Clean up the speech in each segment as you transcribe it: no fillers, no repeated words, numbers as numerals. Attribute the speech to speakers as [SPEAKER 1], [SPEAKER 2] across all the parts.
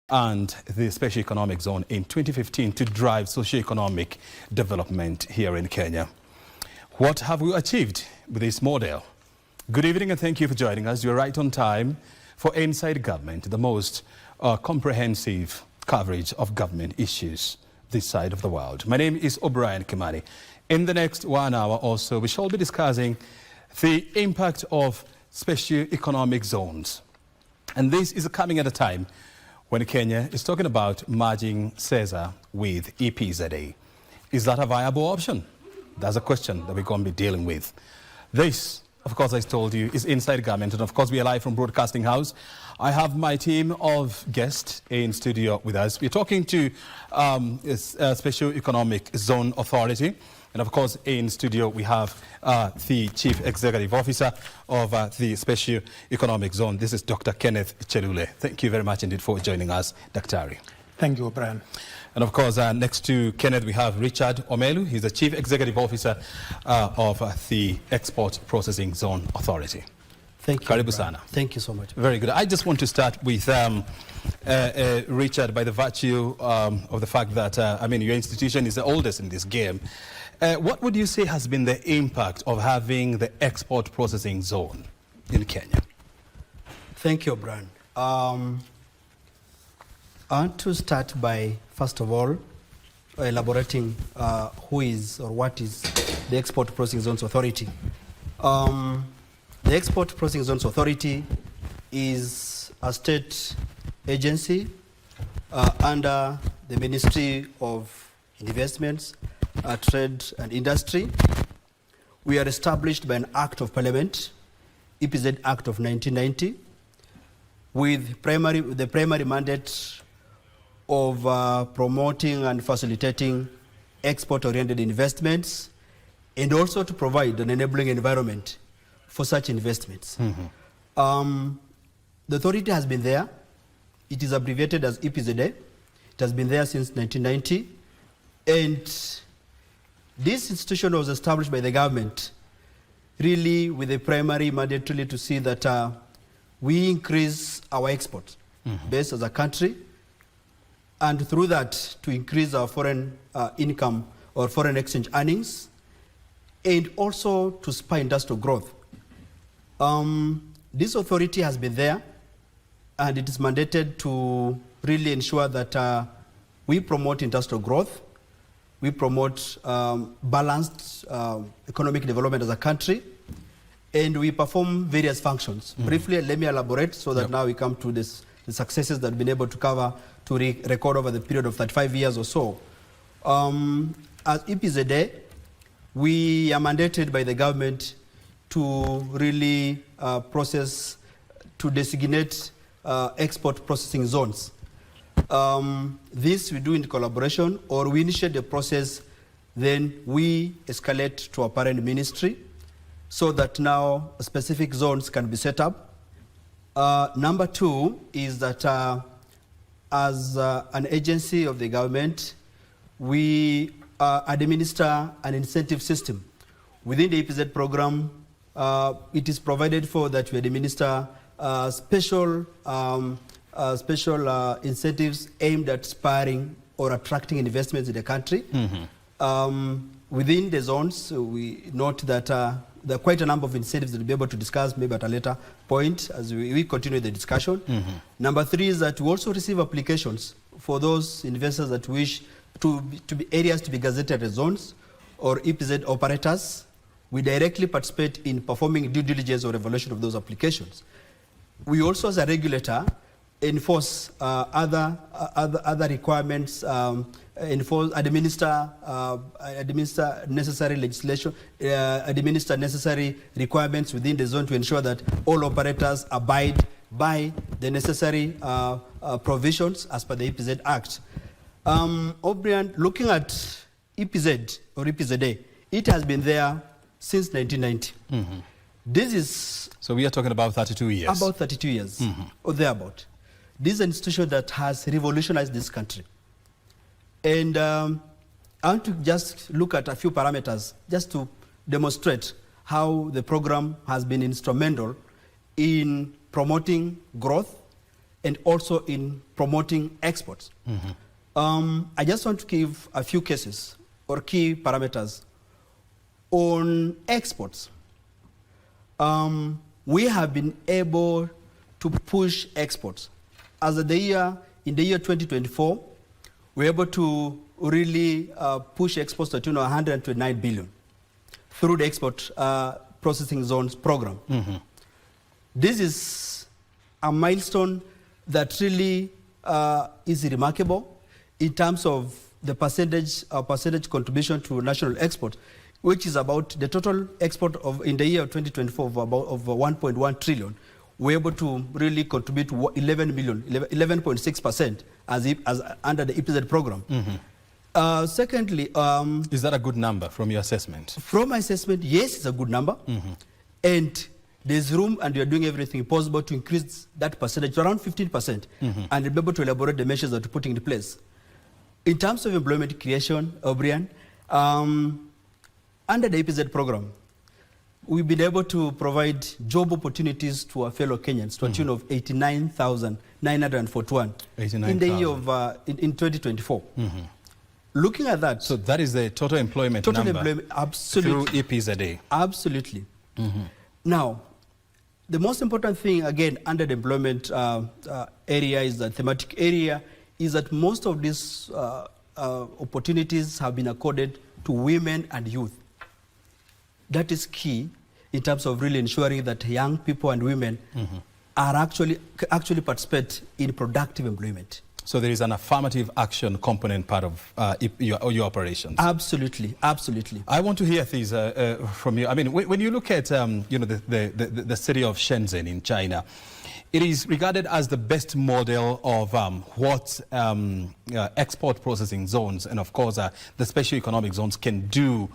[SPEAKER 1] and the Special Economic Zone in 2015 to drive socio-economic development here in Kenya. What have we achieved with this model? Good evening and thank you for joining us. You're right on time for Inside Government, the most comprehensive coverage of government issues this side of the world. My name is O'Brien Kimani. In the next 1 hour or so, we shall be discussing the impact of special economic zones. And this is coming at a time when Kenya is talking about merging CESA with EPZA. Is that a viable option? That's a question that we're going to be dealing with. This, of course, as I told you, is Inside Government, and of course we are live from Broadcasting House. I have my team of guests in studio with us. We're talking to Special Economic Zone Authority, and of course in studio we have the Chief Executive Officer of the Special Economic Zone. This is Dr. Kenneth Chelule. Thank you very much indeed for joining us, Dr.
[SPEAKER 2] Thank you, O'Brien.
[SPEAKER 1] And of course, next to Kenneth, we have Richard Omelu. He's the Chief Executive Officer of the Export Processing Zone Authority.
[SPEAKER 3] Thank you.
[SPEAKER 1] Karibu sana.
[SPEAKER 3] Thank you so much.
[SPEAKER 1] Very good. I just want to start with Richard, by the virtue of the fact that, your institution is the oldest in this game. What would you say has been the impact of having the Export Processing Zone in Kenya?
[SPEAKER 3] Thank you, O'Brien. I want to start by, first of all, elaborating who is or what is the Export Processing Zones Authority. The Export Processing Zones Authority is a state agency under the Ministry of Investments, Trade and Industry. We are established by an Act of Parliament, EPZ Act of 1990, with the primary mandate of promoting and facilitating export-oriented investments, and also to provide an enabling environment for such investments. Mm-hmm. The authority has been there. It is abbreviated as EPZA. It has been there since 1990. And this institution was established by the government, really with the primary mandate really to see that we increase our export base as a country, and through that to increase our foreign income or foreign exchange earnings, and also to spur industrial growth. This authority has been there, and it is mandated to really ensure that we promote industrial growth, we promote balanced economic development as a country, and we perform various functions. Briefly, let me elaborate so that now we come to the successes that we've been able to cover, to record over the period of 35 years or so. As EPZA, we are mandated by the government to really to designate export processing zones. This we do in collaboration, or we initiate the process, then we escalate to our parent ministry so that now specific zones can be set up. Number two is that as an agency of the government, we administer an incentive system. Within the EPZ program, it is provided for that we administer special incentives aimed at spurring or attracting investments in the country. Within the zones, we note that there are quite a number of incentives that we'll be able to discuss maybe at a later point as we continue the discussion. Number three is that we also receive applications for those investors that wish to be areas to be gazetted as zones or EPZ operators. We directly participate in performing due diligence or evaluation of those applications. We also, as a regulator, enforce other requirements, administer necessary legislation, administer necessary requirements within the zone to ensure that all operators abide by the necessary provisions as per the EPZ Act. O'Brien, looking at EPZ or EPZA, it has been there since 1990. This is...
[SPEAKER 1] So we are talking about 32 years.
[SPEAKER 3] About 32 years, or thereabout. This is an institution that has revolutionized this country. And I want to just look at a few parameters just to demonstrate how the program has been instrumental in promoting growth, and also in promoting exports. I just want to give a few cases or key parameters. On exports, we have been able to push exports. In the year 2024, we're able to really push exports to 129 billion through the export processing zones program. This is a milestone that really is remarkable in terms of the percentage contribution to national export, which is about the total export of in the year of 2024 of about 1.1 trillion. We're able to really contribute 11.6% as under the EPZ program. Secondly,
[SPEAKER 1] is that a good number from your assessment?
[SPEAKER 3] From my assessment, yes, it's a good number, and there's room, and we are doing everything possible to increase that percentage to around 15%, and be able to elaborate the measures that we're putting in place. In terms of employment creation, O'Brien, under the EPZ program, we've been able to provide job opportunities to our fellow Kenyans to a tune of 89,941 in the year of in 2024. Looking at that,
[SPEAKER 1] so that is the total employment number
[SPEAKER 3] absolutely,
[SPEAKER 1] through EPZA.
[SPEAKER 3] Absolutely. Now, the most important thing again under the employment area is the thematic area is that most of these opportunities have been accorded to women and youth. That is key in terms of really ensuring that young people and women are actually participate in productive employment.
[SPEAKER 1] So there is an affirmative action component part of your operations.
[SPEAKER 3] Absolutely, absolutely.
[SPEAKER 1] I want to hear these from you. I mean, when you look at the city of Shenzhen in China, it is regarded as the best model of what export processing zones and, of course, the special economic zones can do.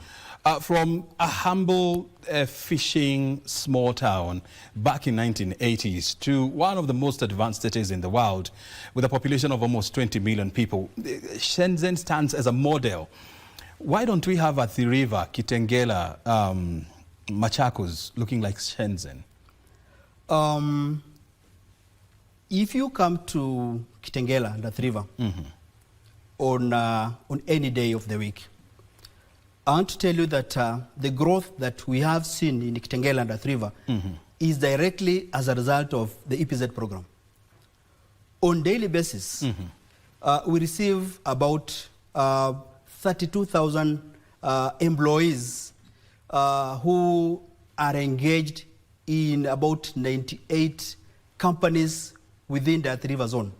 [SPEAKER 1] From a humble fishing small town back in 1980s to one of the most advanced cities in the world with a population of almost 20 million people, Shenzhen stands as a model. Why don't we have Athi River, Kitengela, Machakos looking like Shenzhen?
[SPEAKER 3] If you come to Kitengela and Athi River on any day of the week, I want to tell you that the growth that we have seen in Kitengela and Athi River is directly as a result of the EPZ program. On daily basis, we receive about 32,000 employees who are engaged in about 98 companies within the Athi River zone.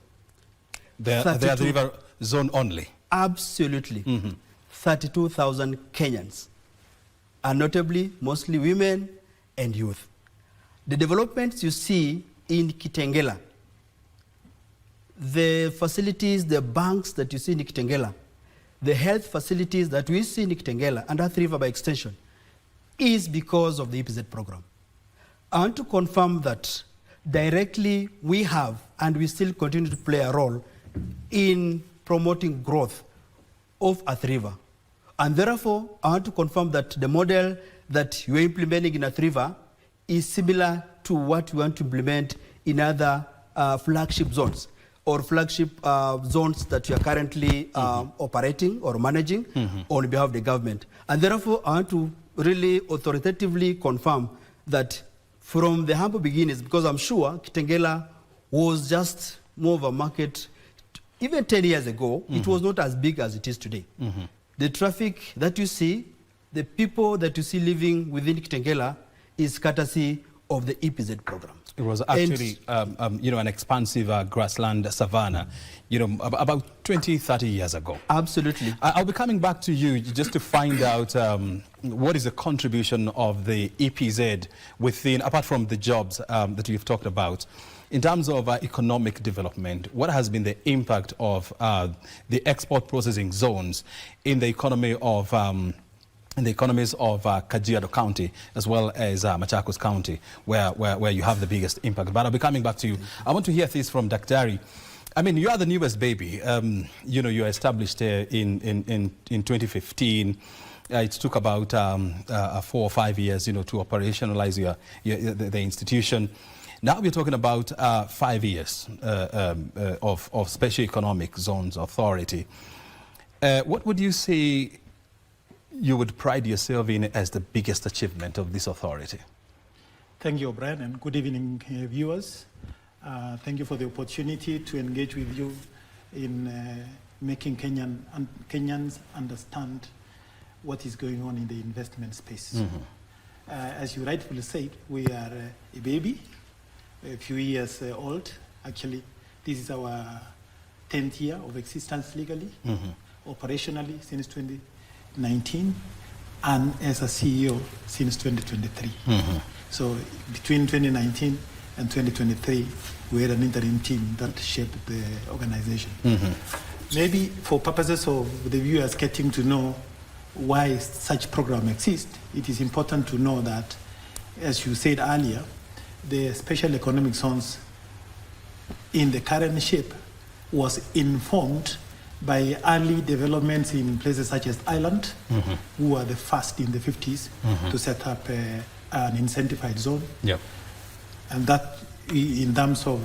[SPEAKER 1] The Athi River zone only?
[SPEAKER 3] Absolutely. 32,000 Kenyans, and notably mostly women and youth. The developments you see in Kitengela, the facilities, the banks that you see in Kitengela, the health facilities that we see in Kitengela and Athi River by extension, is because of the EPZ program. I want to confirm that directly we have and we still continue to play a role in promoting growth of Athi River. And therefore, I want to confirm that the model that you are implementing in Athi River is similar to what we want to implement in other flagship zones or flagship zones that we are currently operating or managing on behalf of the government. And therefore, I want to really authoritatively confirm that from the humble beginnings, because I'm sure Kitengela was just more of a market, even 10 years ago, it was not as big as it is today. The traffic that you see, the people that you see living within Kitengela is courtesy of the EPZ program.
[SPEAKER 1] It was actually, an expansive grassland savanna, about 20, 30 years ago.
[SPEAKER 3] Absolutely.
[SPEAKER 1] I'll be coming back to you just to find out what is the contribution of the EPZ within, apart from the jobs that you've talked about. In terms of economic development, what has been the impact of the export processing zones in the economy of Kajiado County as well as Machakos County, where you have the biggest impact? But I'll be coming back to you. I want to hear this from Daktari. I mean, you are the newest baby. You established in 2015. It took about 4 or 5 years, to operationalize the institution. Now we're talking about 5 years of Special Economic Zones Authority. What would you say you would pride yourself in as the biggest achievement of this authority?
[SPEAKER 2] Thank you, O'Brien, and good evening, viewers. Thank you for the opportunity to engage with you in making Kenyans understand what is going on in the investment space. As you rightfully said, we are a baby, a few years old. Actually, this is our 10th year of existence legally, operationally since 2019, and as a CEO since 2023. So between 2019 and 2023, we had an interim team that shaped the organization. Maybe for purposes of the viewers getting to know why such program exists, it is important to know that, as you said earlier, the special economic zones in the current shape was informed by early developments in places such as Ireland, who were the first in the 50s to set up an incentivized zone. And that, in terms of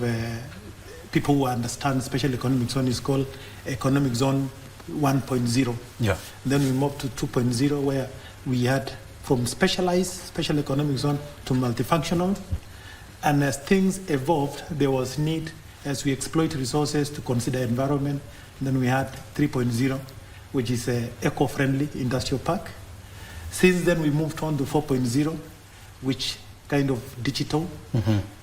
[SPEAKER 2] people who understand special economic zone, is called economic zone 1.0. Then we moved to 2.0, where we had from specialized special economic zone to multifunctional. And as things evolved, there was need, as we exploit resources, to consider environment. And then we had 3.0, which is an eco-friendly industrial park. Since then, we moved on to 4.0, which kind of digital.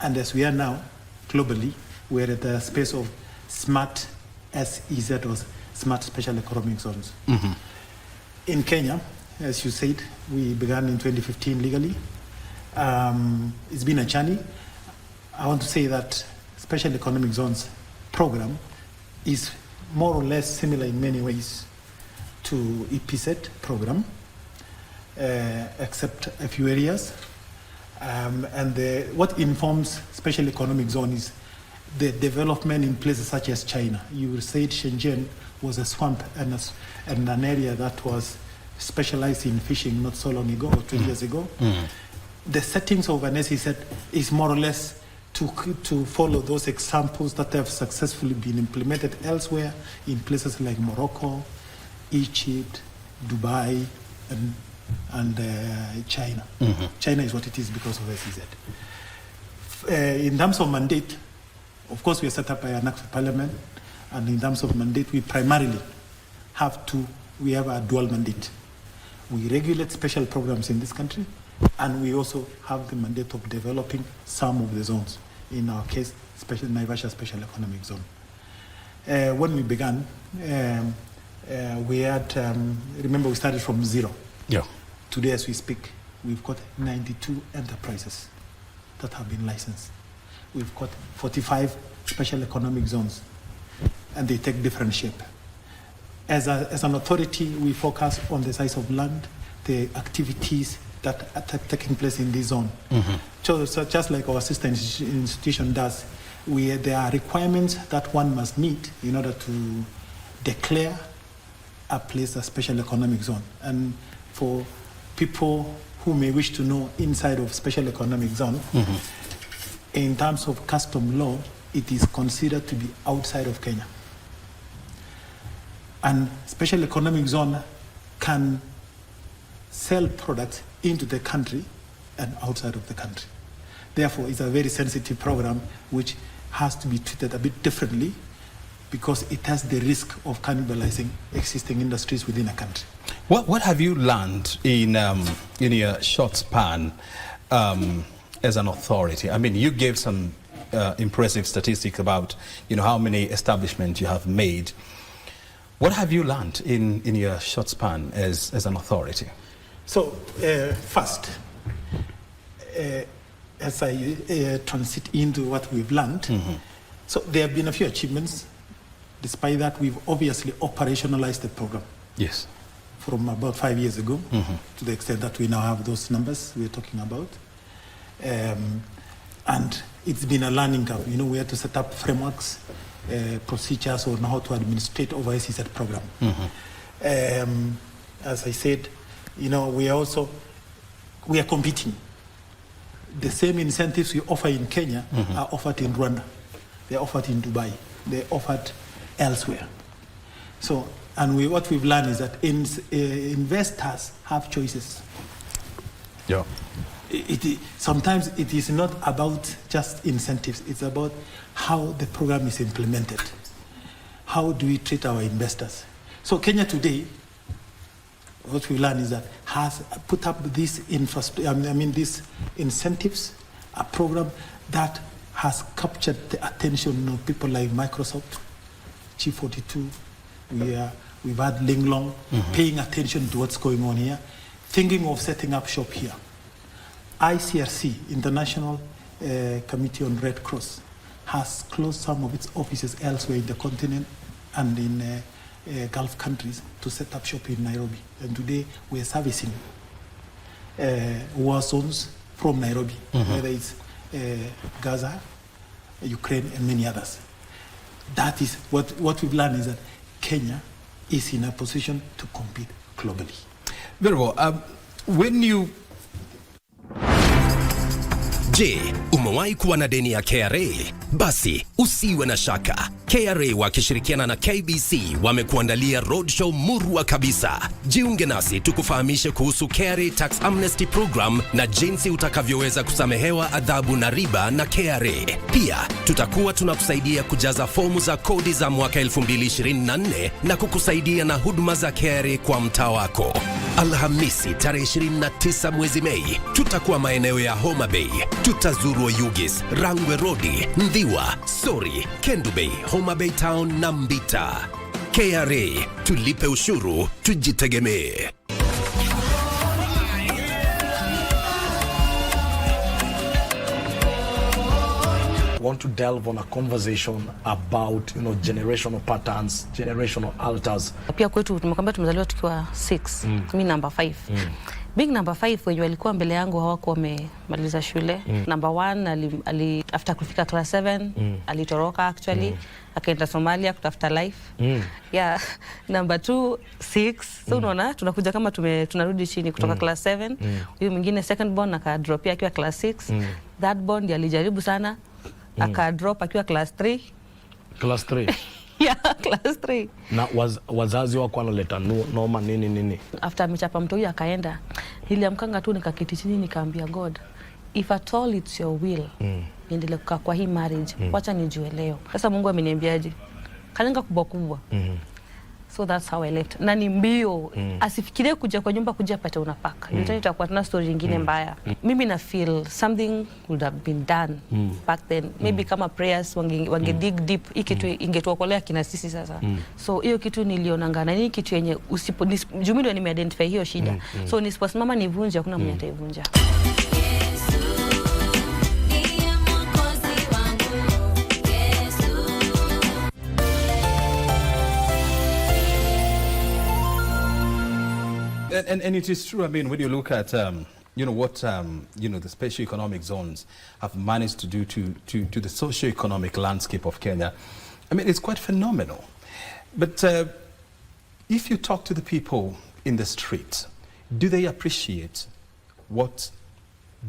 [SPEAKER 2] And as we are now, globally, we're at the space of smart SEZ, or smart special economic zones. In Kenya, as you said, we began in 2015 legally. It's been a journey. I want to say that special economic zones program is more or less similar in many ways to EPZ program, except a few areas. What informs special economic zone is the development in places such as China. You said Shenzhen was a swamp and an area that was specialized in fishing not so long ago, or 20 years ago. The settings of an SEZ is more or less to follow those examples that have successfully been implemented elsewhere in places like Morocco, Egypt, Dubai, and China. China is what it is because of SEZ. In terms of mandate, of course, we are set up by an act of parliament, and in terms of mandate, we primarily have a dual mandate. We regulate special programs in this country, and we also have the mandate of developing some of the zones. In our case, Naivasha Special Economic Zone. When we began, we had, remember, we started from zero. Today, as we speak, we've got 92 enterprises that have been licensed. We've got 45 special economic zones, and they take different shape. As an authority, we focus on the size of land, the activities that are taking place in this zone. So just like our sister institution does, there are requirements that one must meet in order to declare a place a special economic zone. And for people who may wish to know inside of special economic zone, in terms of custom law, it is considered to be outside of Kenya. And special economic zone can sell products into the country and outside of the country. Therefore, it's a very sensitive program which has to be treated a bit differently because it has the risk of cannibalizing existing industries within a country.
[SPEAKER 1] What have you learned in your short span as an authority? I mean, you gave some impressive statistics about how many establishments you have made. What have you learned in your short span as an authority?
[SPEAKER 2] So, first, as I transit into what we've learned, so there have been a few achievements. Despite that, we've obviously operationalized the program.
[SPEAKER 1] Yes.
[SPEAKER 2] From about 5 years ago, to the extent that we now have those numbers we're talking about. And it's been a learning curve. We had to set up frameworks, procedures on how to administrate over SEZ program. As I said, we are competing. the same incentives we offer in Kenya are offered in Rwanda. They're offered in Dubai. They're offered elsewhere. So, and what we've learned is that investors have choices.
[SPEAKER 1] Yeah.
[SPEAKER 2] Sometimes it is not about just incentives. It's about how the program is implemented. How do we treat our investors? So Kenya today, what we learned is that has put up this these incentives, a program that has captured the attention of people like Microsoft, G42. We've had Linglong paying attention to what's going on here, thinking of setting up shop here. ICRC, International Committee on Red Cross, has closed some of its offices elsewhere in the continent and in Gulf countries to set up shop in Nairobi. And today we're servicing war zones from Nairobi, whether it's Gaza, Ukraine, and many others. That is what we've learned is that Kenya is in a position to compete globally.
[SPEAKER 1] Very well. When you
[SPEAKER 4] Je, umewahi kuwa na deni ya KRA? Basi, usiwe na shaka. KRA wakishirikiana na KBC wamekuandalia roadshow murwa kabisa. Jiunge nasi tukufahamishe kuhusu KRA Tax Amnesty Program na jinsi utakavyoweza kusamehewa adhabu na riba na KRA. Pia, tutakuwa tunakusaidia kujaza fomu za kodi za mwaka 2024 na kukusaidia na huduma za KRA kwa mtaa wako. Alhamisi tarehe 29 mwezi Mei, tutakuwa maeneo ya Homa Bay. Tutazuru Oyugis, Rangwe Road, Ndhiwa, Sori, Kendu Bay, Homa Bay Town na Mbita. KRA, tulipe ushuru, tujitegemee.
[SPEAKER 5] Want to delve on a conversation about generational patterns, generational alters.
[SPEAKER 6] Pia kwetu tumekwambia tumezaliwa tukiwa 6, mimi number 5. Big number 5 wenye walikuwa mbele yangu hawakuwa wamemaliza shule. Number 1 after kufika class 7 alitoroka actually akaenda Somalia kutafuta life. Yeah, number 2 6. So unaona tunakuja kama tunarudi chini kutoka class 7. Huyu mwingine second born akadropia akiwa class 6. That born alijaribu sana akadrop akiwa class 3.
[SPEAKER 5] Class 3.
[SPEAKER 6] Yeah, class 3.
[SPEAKER 5] Na wazazi wako wanaleta noma nini.
[SPEAKER 6] After amechapa mtu huyu akaenda, niliamkanga tu nikaketi chini nikaambia God, if at all it's your will, niendelee kukaa kwa hii marriage, wacha nijue leo. Sasa Mungu ameniambiaje? Kanyanga kubwa. So that's how I left. Na ni mbio, asifikirie kuja kwa nyumba kuja pata unapaka. Yutani tutakuwa tuna story nyingine mbaya. Mimi na feel something would have been done back then. Maybe kama prayers wange dig deep, hii kitu ingetuokolea kina sisi sasa. So hiyo kitu nilionanga na hii kitu yenye jumi ndio nimeidentify hiyo shida. So nisiposimama nivunje hakuna mwenye ataivunja.
[SPEAKER 1] And it is true. I mean, when you look at what the special economic zones have managed to do to the socio-economic landscape of Kenya, I mean, it's quite phenomenal. But if you talk to the people in the street, do they appreciate what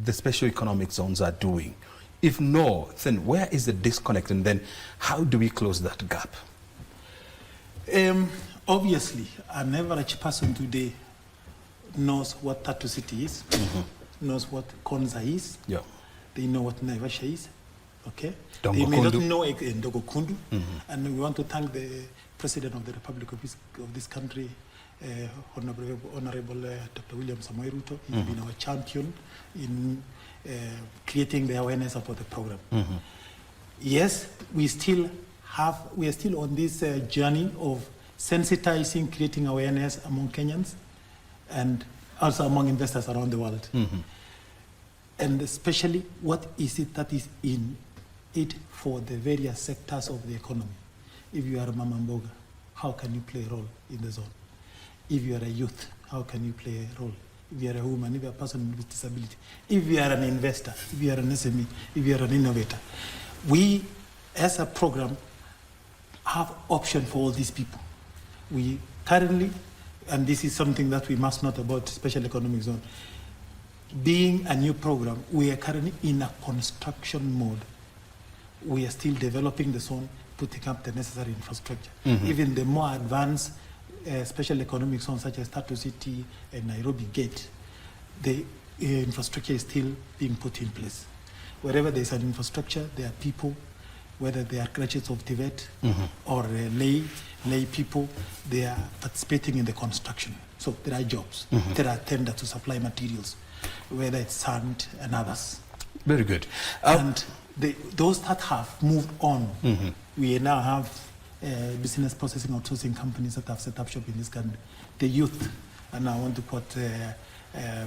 [SPEAKER 1] the special economic zones are doing? If no, then where is the disconnect, and then how do we close that gap?
[SPEAKER 2] Obviously, an average person today knows what Tatu City is, knows what Konza is, they know what Naivasha is, okay? They may not know Ndogo Kundu, and we want to thank the President of the Republic of this country, Honorable Dr. William Samoei Ruto. He's been our champion in creating the awareness about the program. Yes, we are still on this journey of sensitizing, creating awareness among Kenyans, and also among investors around the world. And especially, what is it that is in it for the various sectors of the economy? If you are a mama mboga, how can you play a role in the zone? If you are a youth, how can you play a role? If you are a woman, if you are a person with disability, if you are an investor, if you are an SME, if you are an innovator. We, as a program, have option for all these people. We currently, and this is something that we must note about special economic zone, being a new program, we are currently in a construction mode. We are still developing the zone, putting up the necessary infrastructure. Even the more advanced special economic zones such as Tatu City and Nairobi Gate, the infrastructure is still being put in place. Wherever there is an infrastructure, there are people, whether they are graduates of Tibet or lay people, they are participating in the construction. So there are jobs. There are tenders to supply materials, whether it's sand and others.
[SPEAKER 1] Very good.
[SPEAKER 2] And those that have moved on, we now have business processing outsourcing companies that have set up shop in this country. The youth, and I want to quote a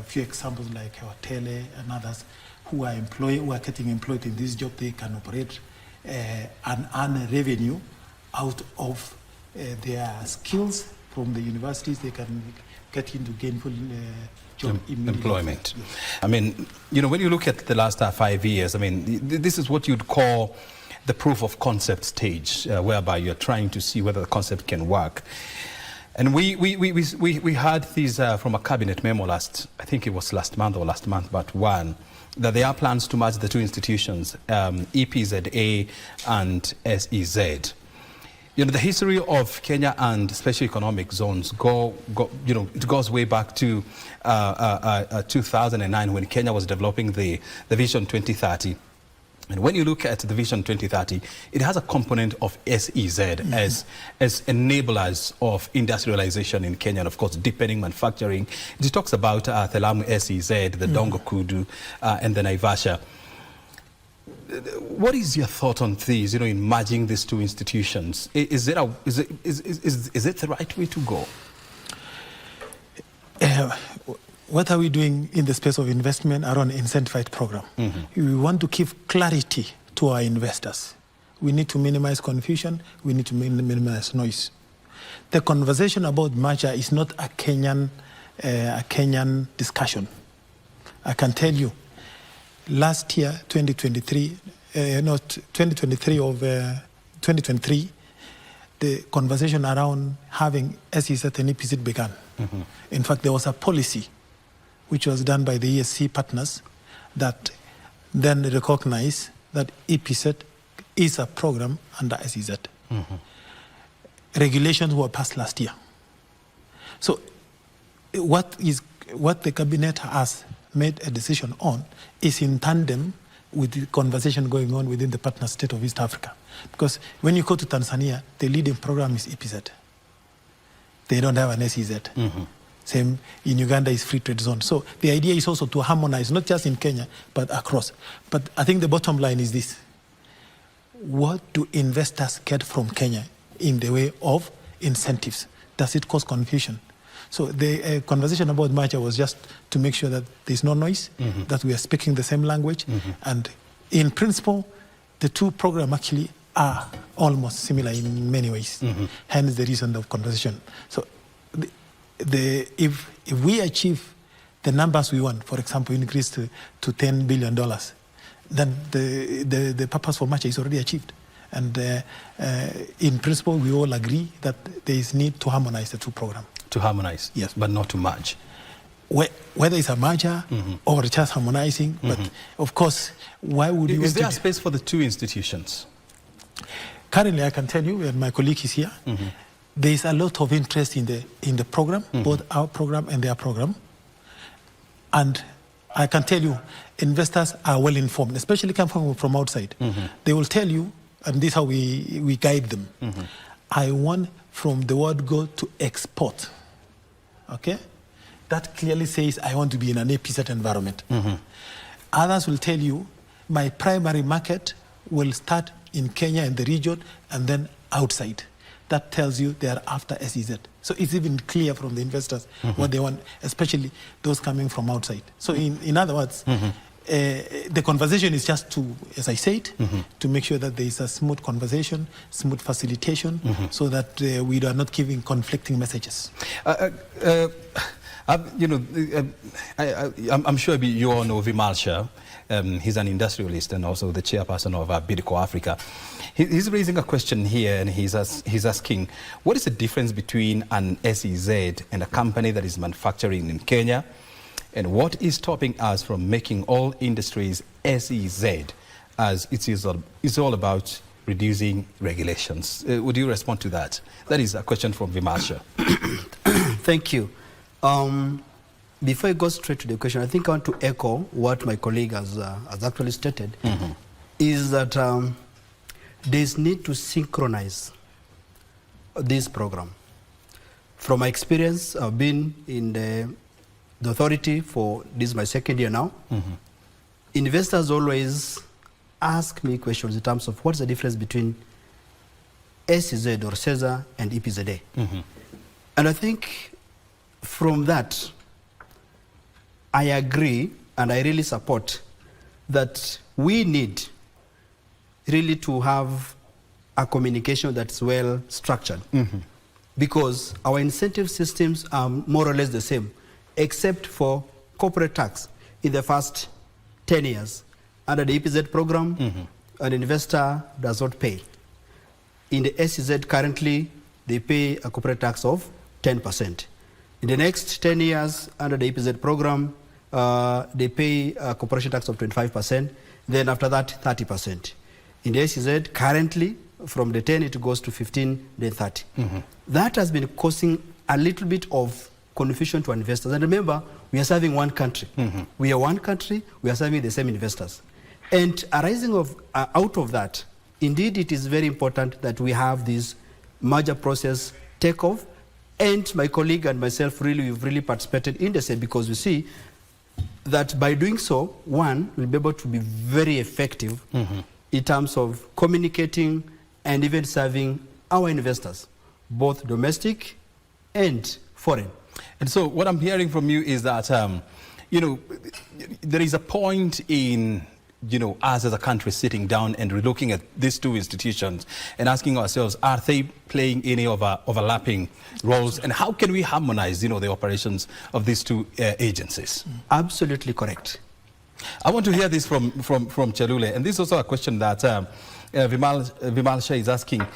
[SPEAKER 2] few examples like Tele and others, who are getting employed in this job. They can operate and earn a revenue out of their skills from the universities. They can get into gainful job
[SPEAKER 1] employment.
[SPEAKER 2] Yes.
[SPEAKER 1] I mean, you know, when you look at the last 5 years, I mean, this is what you'd call the proof of concept stage, whereby you're trying to see whether the concept can work. And we heard these from a cabinet memo I think it was last month, but one, that there are plans to merge the two institutions, EPZA and SEZ. You know, the history of Kenya and special economic zones it goes way back to 2009 when Kenya was developing the Vision 2030. And when you look at the Vision 2030, it has a component of SEZ as enablers of industrialization in Kenya, and of course deepening manufacturing. It talks about the Lamu SEZ, the Dongo Kudu, and the Naivasha. What is your thought on these, you know, in merging these two institutions? Is it the right way to go?
[SPEAKER 2] What are we doing in the space of investment around incentivized program? We want to give clarity to our investors. We need to minimize confusion. We need to minimize noise. The conversation about merger is not a Kenyan discussion. I can tell you, last year, 2023, the conversation around having SEZ and EPZ began. In fact, there was a policy which was done by the ESC partners that then recognized that EPZ is a program under SEZ. Regulations were passed last year. So what the cabinet has made a decision on is in tandem with the conversation going on within the partner state of East Africa. Because when you go to Tanzania, the leading program is EPZ. They don't have an SEZ. Same in Uganda is free trade zone. So the idea is also to harmonize, not just in Kenya, but across. But I think the bottom line is this. What do investors get from Kenya in the way of incentives? Does it cause confusion? So the conversation about merger was just to make sure that there's no noise, that we are speaking the same language. And in principle, the two programs actually are almost similar in many ways. Hence the reason of conversation. So if we achieve the numbers we want, for example, increase to $10 billion, then the purpose for merger is already achieved. And in principle, we all agree that there is need to harmonize the two programs.
[SPEAKER 1] To harmonize,
[SPEAKER 2] yes,
[SPEAKER 1] but not to merge.
[SPEAKER 2] Whether it's a merger or just harmonizing, but of course, why would you?
[SPEAKER 1] Is there a space for the two institutions?
[SPEAKER 2] Currently, I can tell you, and my colleague is here, there is a lot of interest in the program, both our program and their program. And I can tell you, investors are well informed, especially coming from outside. They will tell you, and this is how we guide them. I want from the word go to export. Okay? That clearly says I want to be in an APZ environment. Others will tell you, my primary market will start in Kenya and the region and then outside. That tells you they are after SEZ. So it's even clear from the investors what they want, especially those coming from outside. So in other words, the conversation is just to, as I said, to make sure that there is a smooth conversation, smooth facilitation, so that we are not giving conflicting messages.
[SPEAKER 1] I'm sure you all know Vimalsha. He's an industrialist and also the chairperson of Bidco Africa. He's raising a question here, and he's asking, what is the difference between an SEZ and a company that is manufacturing in Kenya And what is stopping us from making all industries SEZ, as it is all about reducing regulations? Would you respond to that? That is a question from Vimalsha.
[SPEAKER 3] Thank you. Before I go straight to the question, I think I want to echo what my colleague has actually stated, is that there is need to synchronize this program. From my experience, I've been in the authority for, this is my second year now. Investors always ask me questions in terms of what's the difference between SEZ or SEZA and EPZA. And I think from that, I agree and I really support that we need really to have a communication that's well structured, because our incentive systems are more or less the same, except for corporate tax. In the first 10 years, under the EPZ program, an investor does not pay. In the SEZ currently, they pay a corporate tax of 10%. In the next 10 years, under the EPZ program, they pay a corporation tax of 25%. Then after that, 30%. In the SEZ, currently, from the 10, it goes to 15, then 30. That has been causing a little bit of confusion to investors. And remember, we are serving one country. We are one country, we are serving the same investors. And arising out of that, indeed, it is very important that we have this merger process takeoff. And my colleague and myself, we've really participated in the same, because we see that by doing so, one, we'll be able to be very effective in terms of communicating and even serving our investors, both domestic and foreign.
[SPEAKER 1] And so what I'm hearing from you is that, you know, there is a point in, you know, us as a country sitting down and looking at these two institutions and asking ourselves, are they playing any overlapping roles? And how can we harmonize, you know, the operations of these two agencies?
[SPEAKER 3] Absolutely correct.
[SPEAKER 1] I want to hear this from Chelule. And this is also a question that Vimalsha is asking.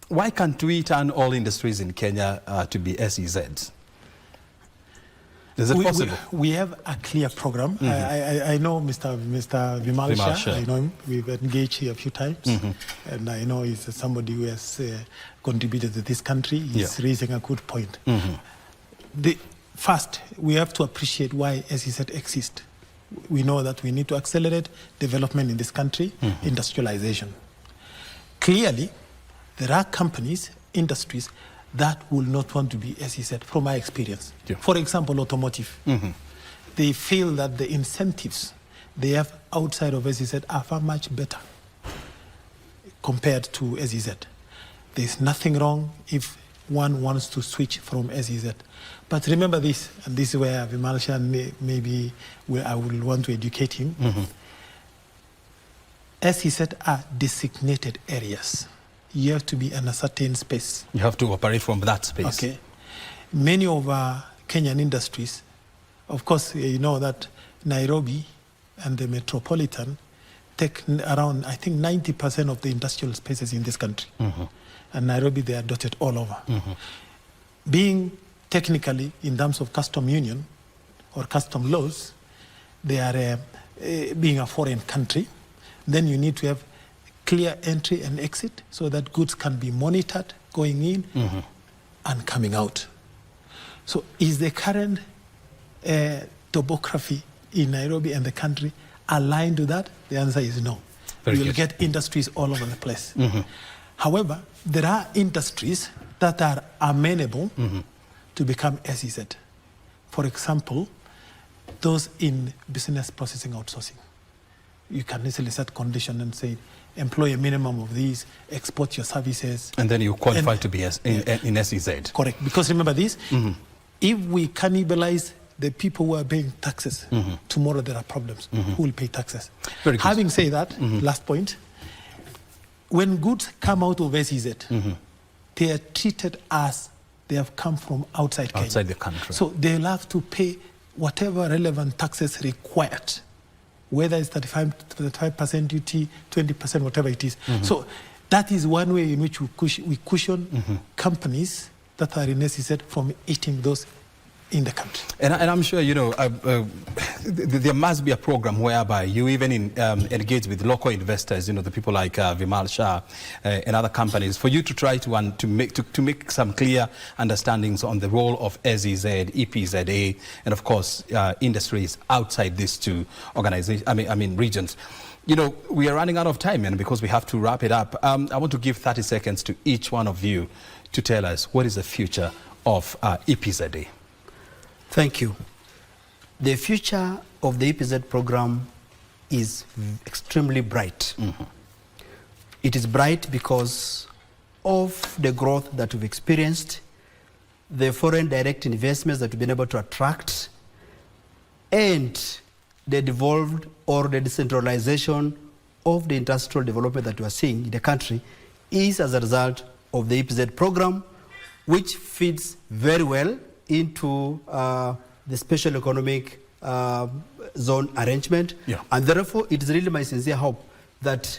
[SPEAKER 1] Why can't we turn all industries in Kenya to be SEZs? Is it possible?
[SPEAKER 2] We have a clear program. I know Mr. Vimalsha. I know him. We've engaged here a few times. And I know he's somebody who has contributed to this country. He's raising a good point. First, we have to appreciate why SEZ exists. We know that we need to accelerate development in this country, industrialization. Clearly, there are companies, industries, that will not want to be SEZ, from my experience. For example, automotive. They feel that the incentives they have outside of SEZ are far much better compared to SEZ. There's nothing wrong if one wants to switch from SEZ. But remember this, and this is where Vimalsha maybe I will want to educate him. SEZ are designated areas. You have to be in a certain space.
[SPEAKER 1] You have to operate from that space.
[SPEAKER 2] Okay. Many of our Kenyan industries, of course, you know that Nairobi and the metropolitan take around, I think, 90% of the industrial spaces in this country. And Nairobi, they are dotted all over. Being technically, in terms of custom union or custom laws, they are being a foreign country. Then you need to have clear entry and exit so that goods can be monitored going in and coming out. So is the current topography in Nairobi and the country aligned to that? The answer is no. You'll get industries all over the place. However, there are industries that are amenable to become SEZ. For example, those in business processing outsourcing. You can easily set condition and say, employ a minimum of these, export your services. And then you qualify to be in SEZ. Correct. Because remember this, if we cannibalize the people who are paying taxes, tomorrow there are problems. Who will pay taxes? Having said that, last point, when goods come out of SEZ, they are treated as they have come from outside Kenya. Outside the country. So they'll have to pay whatever relevant taxes required, whether it's 35% duty, 20%, whatever it is. So that is one way in which we cushion companies that are in SEZ from eating those in the country.
[SPEAKER 1] And I'm sure, there must be a program whereby you even engage with local investors, the people like Vimal Shah and other companies, for you to try to make some clear understandings on the role of SEZ, EPZA, and of course industries outside these two organizations. Regions. We are running out of time, and because we have to wrap it up, I want to give 30 seconds to each one of you to tell us what is the future of EPZA.
[SPEAKER 3] Thank you. The future of the EPZ program is extremely bright. Mm-hmm. It is bright because of the growth that we've experienced, the foreign direct investments that we've been able to attract, and the devolved or the decentralization of the industrial development that we are seeing in the country is as a result of the EPZ program, which fits very well into the special economic zone arrangement. Yeah. And therefore, it is really my sincere hope that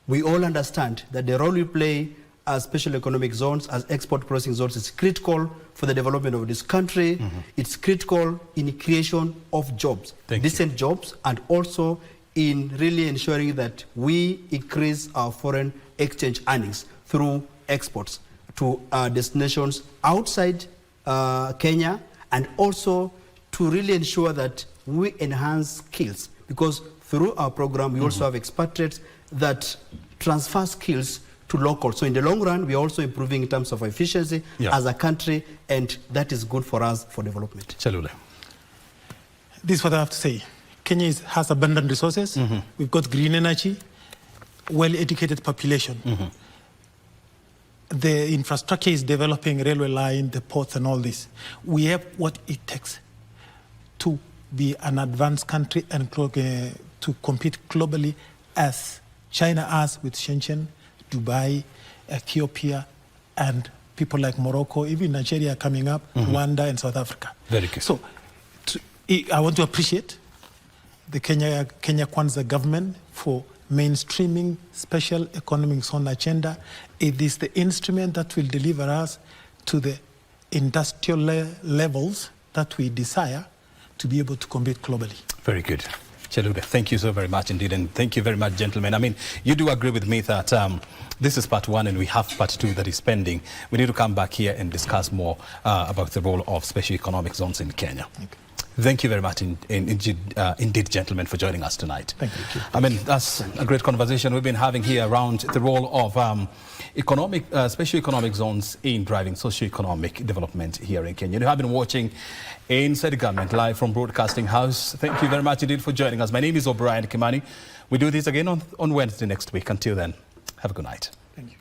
[SPEAKER 3] we all understand that the role we play as special economic zones, as export processing zones, is critical for the development of this country. Mm-hmm. It's critical in the creation of jobs, decent jobs, and also in really ensuring that we increase our foreign exchange earnings through exports to destinations outside Kenya, and also to really ensure that we enhance skills, because through our program we also have expatriates that transfer skills to local. So in the long run, we are also improving in terms of efficiency as a country, and that is good for us for development.
[SPEAKER 1] Chalule.
[SPEAKER 2] This is what I have to say. Kenya has abundant resources. Mm-hmm. We've got green energy, well-educated population. Mm-hmm. The infrastructure is developing, railway line, the ports and all this. We have what it takes to be an advanced country and to compete globally as China has with Shenzhen, Dubai, Ethiopia, and people like Morocco, even Nigeria coming up, Rwanda and South Africa.
[SPEAKER 1] Very good.
[SPEAKER 2] So I want to appreciate the Kenya Kwanza government for mainstreaming special economic zone agenda. It is the instrument that will deliver us to the industrial levels that we desire to be able to compete globally.
[SPEAKER 1] Very good. Chalube, thank you so very much indeed, and thank you very much, gentlemen. You do agree with me that this is part one and we have part two that is pending. We need to come back here and discuss more about the role of special economic zones in Kenya. Thank you very much indeed, gentlemen, for joining us tonight.
[SPEAKER 2] Thank you.
[SPEAKER 1] That's a great conversation we've been having here around the role of special economic zones in driving socio-economic development here in Kenya. You have been watching Inside the Government live from Broadcasting House. Thank you very much indeed for joining us. My name is O'Brien Kimani. We do this again on Wednesday next week. Until then, have a good night.
[SPEAKER 2] Thank you.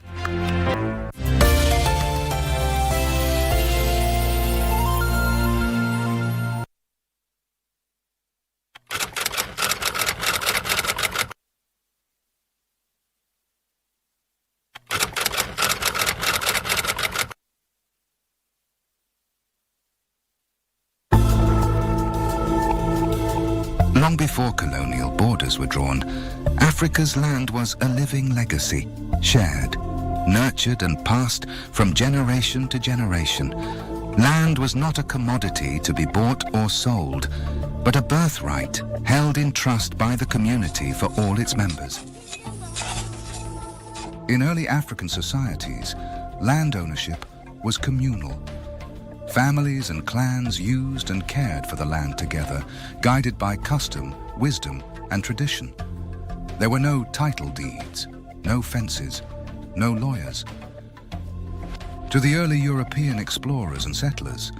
[SPEAKER 7] Long before colonial borders were drawn, Africa's land was a living legacy, shared, nurtured and passed from generation to generation. Land was not a commodity to be bought or sold, but a birthright held in trust by the community for all its members. In early African societies, land ownership was communal. Families and clans used and cared for the land together, guided by custom, wisdom, and tradition. There were no title deeds, no fences, no lawyers. To the early European explorers and settlers,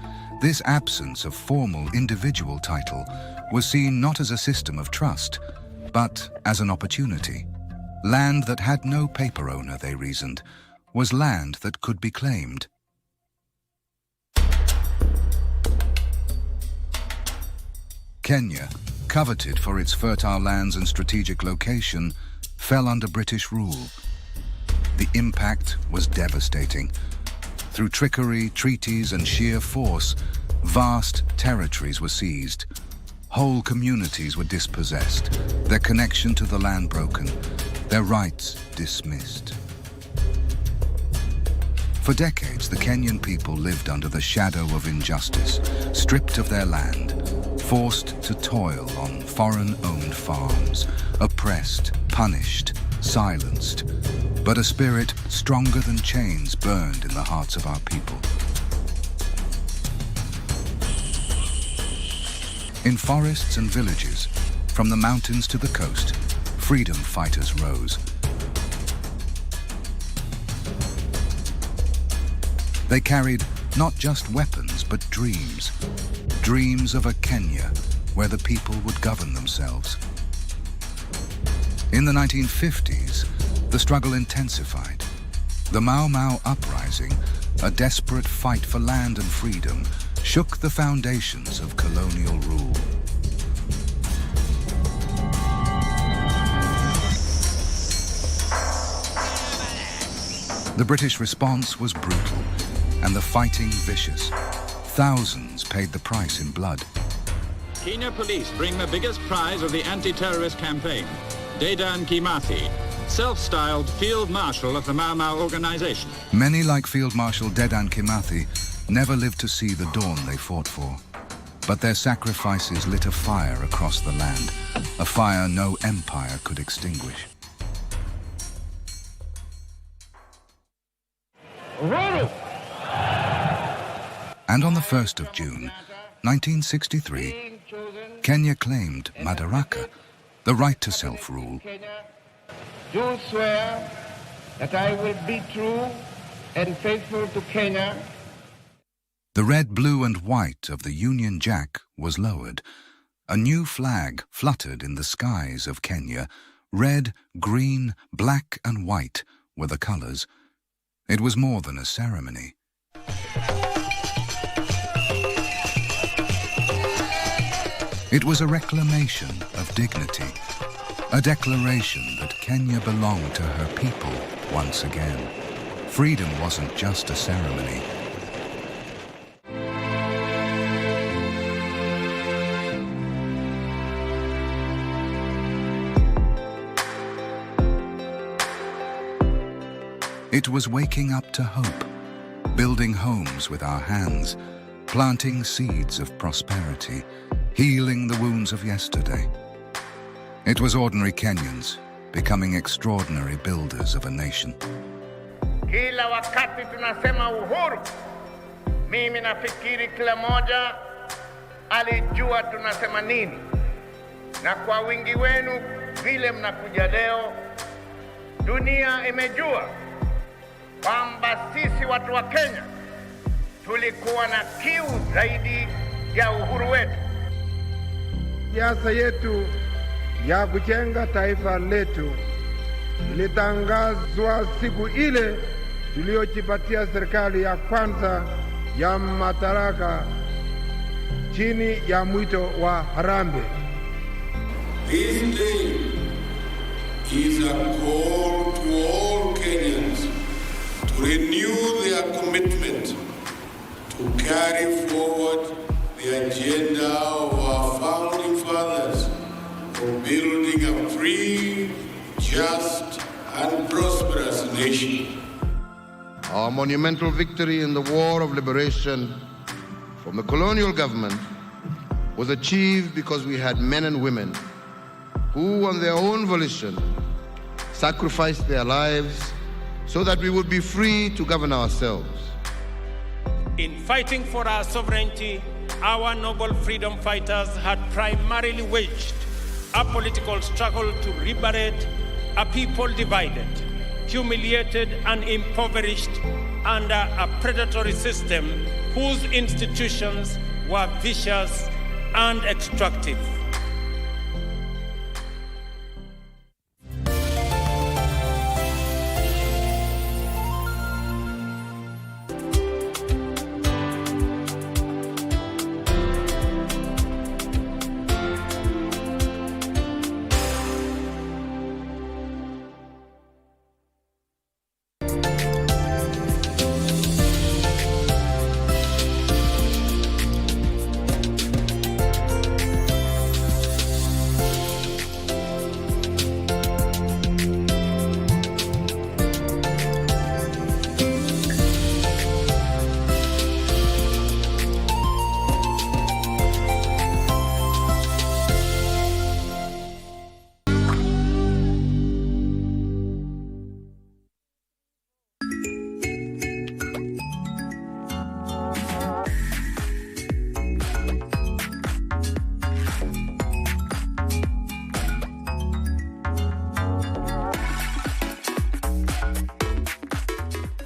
[SPEAKER 7] this absence of formal individual title was seen not as a system of trust, but as an opportunity. Land that had no paper owner, they reasoned, was land that could be claimed. Kenya, coveted for its fertile lands and strategic location, fell under British rule. The impact was devastating. Through trickery, treaties, and sheer force, vast territories were seized. Whole communities were dispossessed, their connection to the land broken, their rights dismissed. For decades, the Kenyan people lived under the shadow of injustice, stripped of their land, forced to toil on foreign-owned farms, oppressed, punished, silenced. But a spirit stronger than chains burned in the hearts of our people. In forests and villages, from the mountains to the coast, freedom fighters rose. They carried not just weapons, but dreams. Dreams of a Kenya where the people would govern themselves. In the 1950s, the struggle intensified. The Mau Mau uprising, a desperate fight for land and freedom, shook the foundations of colonial rule. The British response was brutal, and the fighting vicious. Thousands paid the price in blood.
[SPEAKER 8] Kenya police bring the biggest prize of the anti-terrorist campaign, Dedan Kimathi, self-styled Field Marshal of the Mau Mau organization.
[SPEAKER 7] Many, like Field Marshal Dedan Kimathi, never lived to see the dawn they fought for. But their sacrifices lit a fire across the land, a fire no empire could extinguish. And on the 1st of June, 1963, Kenya claimed Madaraka, the right to self-rule.
[SPEAKER 9] Do swear that I will be true and faithful to Kenya.
[SPEAKER 7] The red, blue and white of the Union Jack was lowered. A new flag fluttered in the skies of Kenya. Red, green, black and white were the colors. It was more than a ceremony. It was a reclamation of dignity, a declaration that Kenya belonged to her people once again. Freedom wasn't just a ceremony. It was waking up to hope, building homes with our hands, planting seeds of prosperity, healing the wounds of yesterday. It was ordinary Kenyans becoming extraordinary builders of a nation.
[SPEAKER 9] Kila wakati tunasema uhuru, mimi nafikiri kila moja alijua tunasema nini. Na kwa wingi wenu vile mnakuja leo, dunia imejua kwamba sisi watu wa Kenya tulikuwa na kiu zaidi ya uhuru wetu.
[SPEAKER 10] Siasa yetu ya kujenga taifa letu ilitangazwa siku ile tuliyojipatia serikali ya kwanza ya madaraka chini ya mwito wa Harambee.
[SPEAKER 11] This day is a call to all Kenyans to renew their commitment to carry forward the agenda of our founding fathers for building a free, just, and prosperous nation.
[SPEAKER 12] Our monumental victory in the war of liberation from the colonial government was achieved because we had men and women who, on their own volition, sacrificed their lives so that we would be free to govern ourselves.
[SPEAKER 13] In fighting for our sovereignty, our noble freedom fighters had primarily waged a political struggle to liberate a people divided, humiliated and impoverished under a predatory system whose institutions were vicious and extractive.